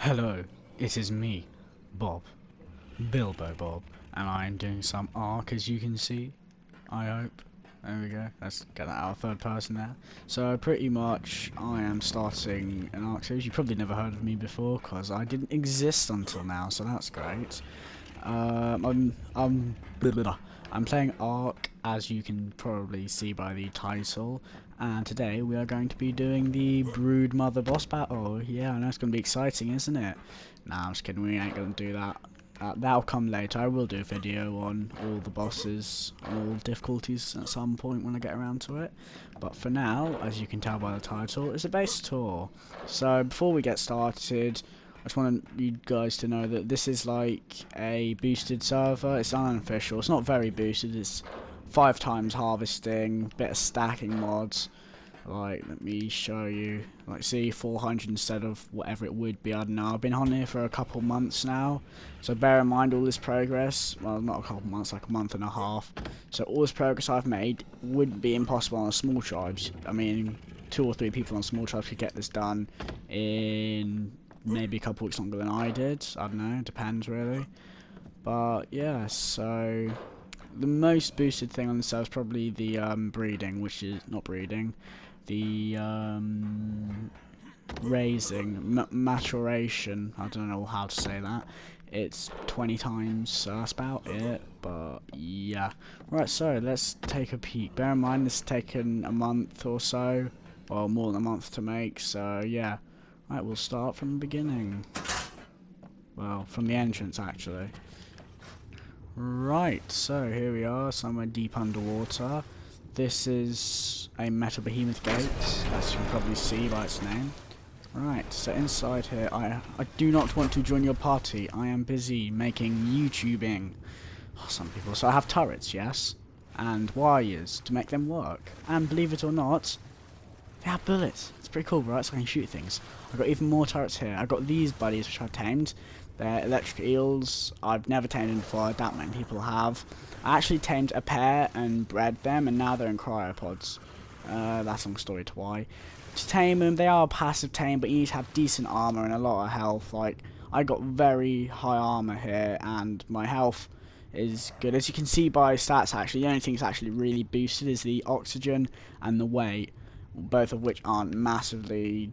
Hello, it is me, Bob, Bilbo Bob, and I am doing some ARK as you can see, I hope. There we go, let's get that out of third person there. So pretty much I am starting an ARK series. You probably never heard of me before because I didn't exist until now, so that's great. I'm playing ARK, as you can probably see by the title, and today we are going to be doing the Brood Mother boss battle. Yeah, I know it's going to be exciting, isn't it? Nah, I'm just kidding, we ain't going to do that. That'll come later. I will do a video on all the bosses and all difficulties at some point when I get around to it. But for now, as you can tell by the title, it's a base tour. So before we get started, I just want you guys to know that this is like a boosted server. It's unofficial. It's not very boosted. It's 5 times harvesting, bit of stacking mods. Like, let me show you. Like, see, 400 instead of whatever it would be. I don't know. I've been on here for a couple months now. So bear in mind all this progress. Well, not a couple months, like a month and a half. So all this progress I've made wouldn't be impossible on a small tribes. I mean, 2 or 3 people on small tribes could get this done in maybe a couple weeks longer than I did. I don't know. Depends, really. But, yeah, so the most boosted thing on the server is probably the breeding, which is not breeding. The raising, maturation, I don't know how to say that. It's 20 times, so that's about it, but yeah. Right, so let's take a peek. Bear in mind this has taken a month or so, well, more than a month to make, so yeah. Right, we'll start from the beginning. Well, from the entrance, actually. Right, so here we are, somewhere deep underwater. This is a metal behemoth gate, as you can probably see by its name. Right, so inside here, I do not want to join your party. I am busy making YouTubing. Oh, some people. So I have turrets, yes, and wires to make them work. And believe it or not, they have bullets. It's pretty cool, right? So I can shoot things. I've got even more turrets here. I've got these buddies which I've tamed. They're electric eels. I've never tamed them before. I doubt many people have. I actually tamed a pair and bred them, and now they're in cryopods. That's a long story to why. To tame them, they are a passive tame, but you need to have decent armor and a lot of health. Like, I got very high armor here, and my health is good. As you can see by stats, actually, the only thing that's actually really boosted is the oxygen and the weight, both of which aren't massively...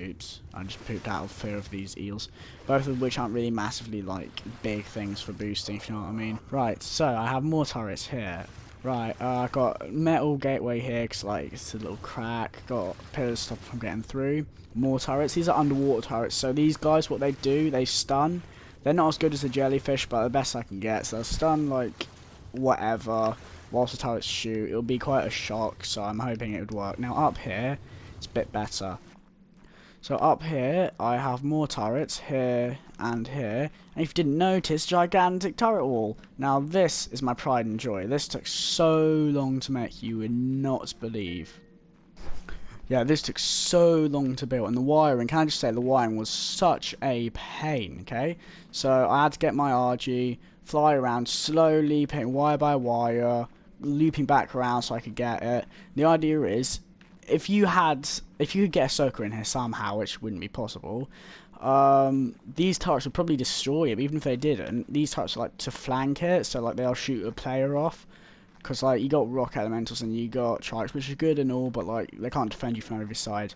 Oops, I just pooped out of fear of these eels. Both of which aren't really massively, like, big things for boosting, if you know what I mean. Right, so I have more turrets here. Right, I've got metal gateway here, because, like, it's a little crack. Got pillars to stop from getting through. More turrets. These are underwater turrets. So these guys, what they do, they stun. They're not as good as the jellyfish, but the best I can get. So they'll stun, like, whatever, whilst the turrets shoot. It'll be quite a shock, so I'm hoping it would work. Now, up here, it's a bit better. So up here, I have more turrets here and here. And if you didn't notice, gigantic turret wall. Now this is my pride and joy. This took so long to make, you would not believe. Yeah, this took so long to build. And the wiring, can I just say, the wiring was such a pain, okay? So I had to get my RG, fly around slowly, putting wire by wire, looping back around so I could get it. The idea is, if you could get a soaker in here somehow, which wouldn't be possible, these turrets would probably destroy it. But even if they didn't, these turrets are like to flank it, so like they'll shoot a player off. Because like you got rock elementals and you got trikes, which is good and all, but like they can't defend you from every side.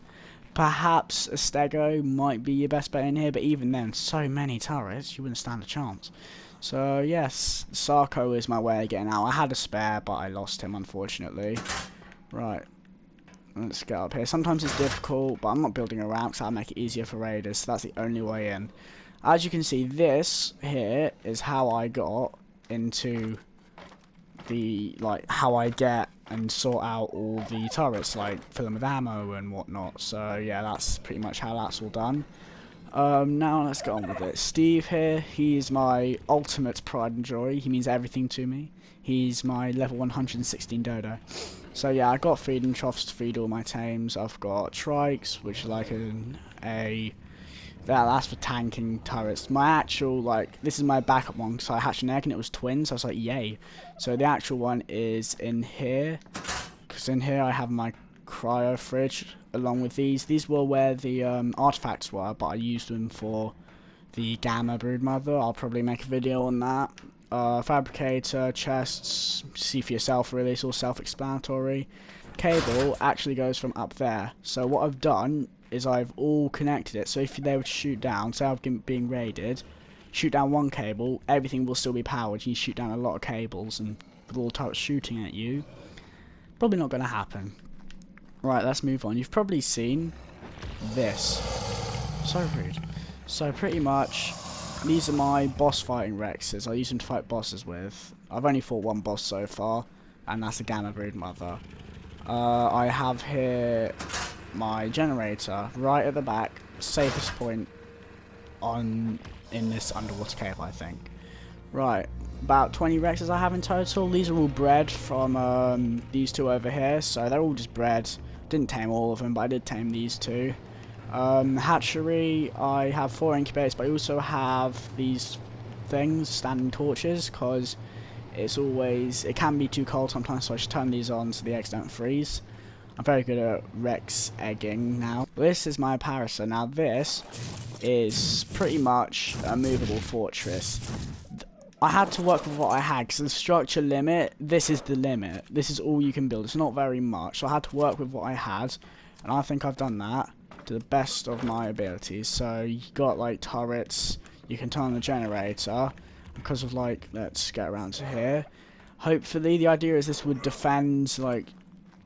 Perhaps a stego might be your best bet in here, but even then, so many turrets, you wouldn't stand a chance. So yes, Sarko is my way of getting out. I had a spare, but I lost him unfortunately. Right. Let's get up here. Sometimes it's difficult, but I'm not building a ramp because that'll make it easier for raiders, so that's the only way in. As you can see, this here is how I got into the, like, how I get and sort out all the turrets, like, fill them with ammo and whatnot. So, yeah, that's pretty much how that's all done. Now let's get on with it. Steve here, he's my ultimate pride and joy. He means everything to me. He's my level 116 dodo. So yeah, I got feeding troughs to feed all my tames. I've got trikes, which is like that's for tanking turrets. My actual, like, this is my backup one, so I hatched an egg and it was twins, so I was like, yay. So the actual one is in here, because in here I have my cryo fridge, along with these. These were where the artifacts were, but I used them for the Gamma Broodmother. I'll probably make a video on that. Fabricator, chests, see for yourself really, it's all self-explanatory. Cable actually goes from up there. So what I've done is I've all connected it, so if they were to shoot down, say I'm being raided, shoot down one cable, everything will still be powered. You shoot down a lot of cables and with all turrets shooting at you, probably not going to happen. Right, let's move on. You've probably seen this. So rude. So pretty much, these are my boss fighting Rexes. I use them to fight bosses with. I've only fought one boss so far, and that's a Gamma Broodmother. I have here my generator right at the back, safest point in this underwater cave, I think. Right, about 20 Rexes I have in total. These are all bred from these two over here, so they're all just bred. Didn't tame all of them, but I did tame these two. Hatchery, I have 4 incubators, but I also have these things, standing torches, because it can be too cold sometimes, so I should turn these on so the eggs don't freeze. I'm very good at Rex egging now. This is my Parasol. Now this is pretty much a movable fortress. I had to work with what I had, because the structure limit, this is the limit. This is all you can build. It's not very much, so I had to work with what I had, and I think I've done that to the best of my abilities. So you got like turrets, you can turn on the generator, because of like, let's get around to here. Hopefully the idea is this would defend, like,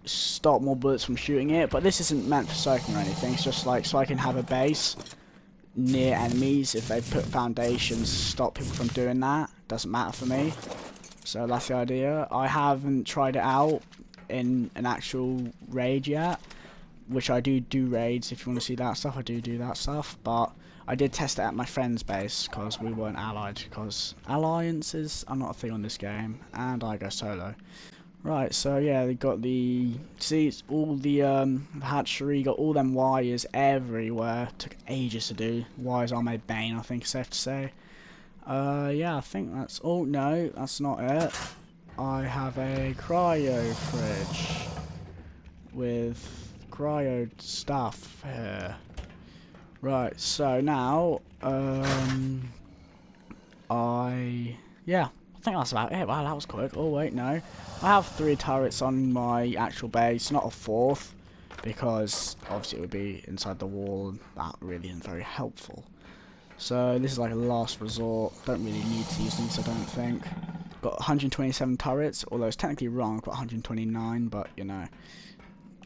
stop more bullets from shooting it, but this isn't meant for soaking or anything. It's just like so I can have a base near enemies. If they put foundations, stop people from doing that. Doesn't matter for me. So that's the idea. I haven't tried it out in an actual raid yet, which I do raids. If you want to see that stuff, I do that stuff, but I did test it at my friend's base because we weren't allied, because alliances are not a thing on this game, and I go solo. Right, so yeah, they got all the hatchery, got all them wires everywhere. Took ages to do. Wires are my bane, I think it's safe to say. Yeah, I think that's all. No, that's not it. I have a cryo fridge with cryo stuff here. Right, so now, yeah, I think that's about it. Wow, that was quick. Oh, wait, no. I have 3 turrets on my actual base, not a 4th, because obviously it would be inside the wall, and that really isn't very helpful. So this is like a last resort. Don't really need to use these, I don't think. Got 127 turrets, although it's technically wrong. I've got 129, but, you know,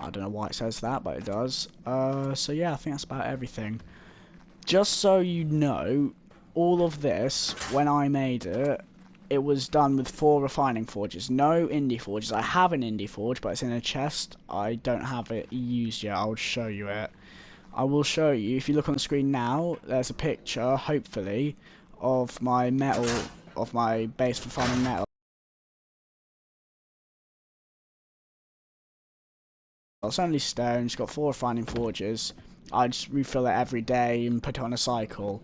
I don't know why it says that, but it does. So yeah, I think that's about everything. Just so you know, all of this, when I made it, it was done with 4 refining forges. No indie forges. I have an indie forge, but it's in a chest. I don't have it used yet. I'll show you it. I will show you. If you look on the screen now, there's a picture, hopefully, of my metal, of my base for farming metal. It's only stone. It's got 4 refining forges. I just refill it every day and put it on a cycle.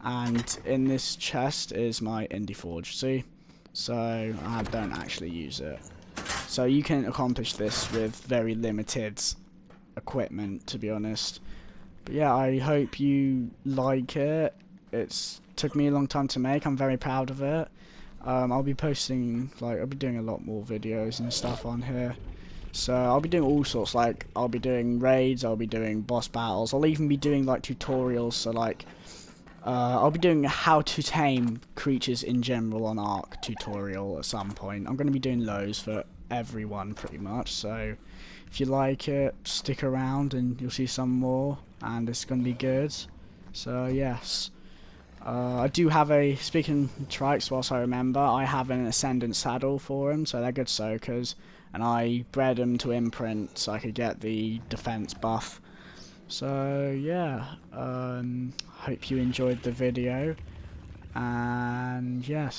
And in this chest is my indie forge. See? So I don't actually use it. So you can accomplish this with very limited equipment, to be honest. But yeah, I hope you like it. It's took me a long time to make. I'm very proud of it. I'll be posting, like, I'll be doing a lot more videos and stuff on here. So I'll be doing all sorts, like, I'll be doing raids, I'll be doing boss battles, I'll even be doing, like, tutorials, so, like, I'll be doing how to tame creatures in general on ARK tutorial at some point. I'm going to be doing loads for everyone, pretty much, so if you like it, stick around and you'll see some more, and it's going to be good. So, yes. I do have a, speaking trikes whilst I remember, I have an Ascendant saddle for him, so they're good soakers. And I bred them to imprint so I could get the defense buff. So yeah, hope you enjoyed the video, and yes.